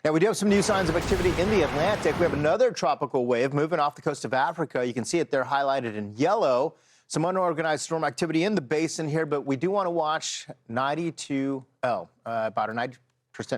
Now, we do have some new signs of activity in the Atlantic. We have another tropical wave moving off the coast of Africa. You can see it there highlighted in yellow. Some unorganized storm activity in the basin here, but we do want to watch about a 90%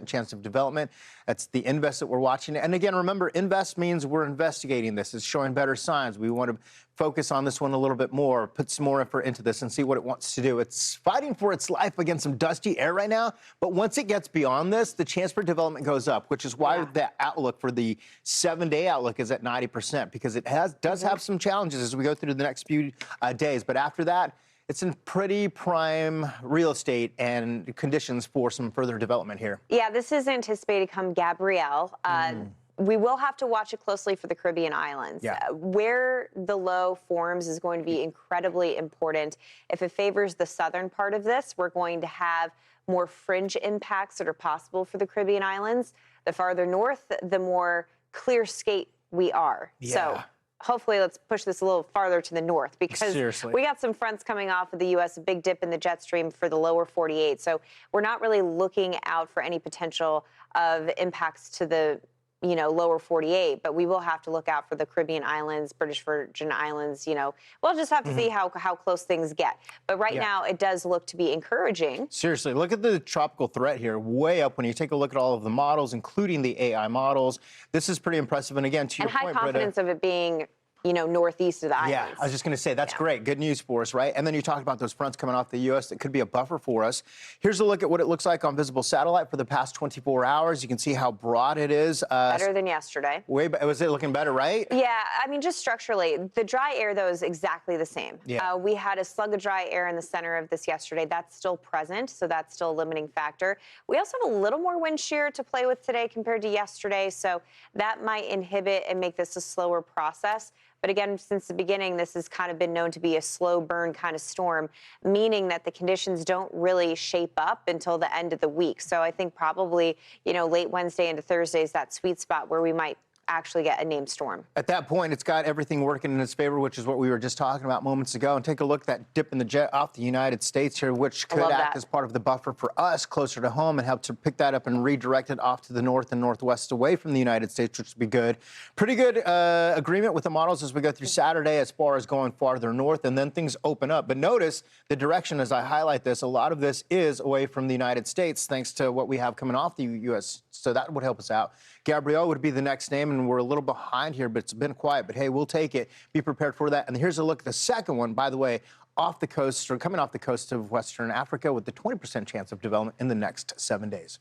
chance of development. That's the invest that we're watching. And again, remember, invest means we're investigating this. It's showing better signs. We want to focus on this one a little bit more, put some more effort into this and see what it wants to do. It's fighting for its life against some dusty air right now, but once it gets beyond this, the chance for development goes up, which is why the outlook for the 7-day outlook is at 90%, because it does have some challenges as we go through the next few days. But after that, it's in pretty prime real estate and conditions for some further development here. Yeah, this is anticipated to come Gabrielle. We will have to watch it closely for the Caribbean islands. Where the low forms is going to be incredibly important. If it favors the southern part of this, we're going to have more fringe impacts that are possible for the Caribbean islands. The farther north, the more clear skate we are. So hopefully let's push this a little farther to the north, because we got some fronts coming off of the U.S., a big dip in the jet stream for the lower 48. So we're not really looking out for any potential of impacts to the lower 48, but we will have to look out for the Caribbean islands, British Virgin Islands. We'll just have to see how close things get. But right now, it does look to be encouraging. Seriously, look at the tropical threat here, way up when you take a look at all of the models, including the AI models. This is pretty impressive. And again, to your point, Britta, high confidence of it being northeast of the islands. Yeah, I was just going to say, that's great. Good news for us, right? And then you talked about those fronts coming off the U.S. that could be a buffer for us. Here's a look at what it looks like on visible satellite for the past 24 hours. You can see how broad it is. Better than yesterday. Was it looking better, right? Yeah, I mean, just structurally. The dry air, though, is exactly the same. We had a slug of dry air in the center of this yesterday. That's still present, so that's still a limiting factor. We also have a little more wind shear to play with today compared to yesterday, so that might inhibit and make this a slower process. But again, since the beginning, this has kind of been known to be a slow burn kind of storm, meaning that the conditions don't really shape up until the end of the week. So I think probably, late Wednesday into Thursday is that sweet spot where we might actually get a named storm. At that point, it's got everything working in its favor, which is what we were just talking about moments ago. And take a look at that dip in the jet off the United States here, which could act as part of the buffer for us closer to home and help to pick that up and redirect it off to the north and northwest away from the United States, which would be good. Pretty good agreement with the models as we go through Saturday as far as going farther north, and then things open up. But notice the direction as I highlight this, a lot of this is away from the United States thanks to what we have coming off the U.S., so that would help us out. Gabrielle would be the next name, and we're a little behind here, but it's been quiet. But hey, we'll take it. Be prepared for that. And here's a look at the second one, by the way, off the coast, or coming off the coast of Western Africa with the 20% chance of development in the next 7 days.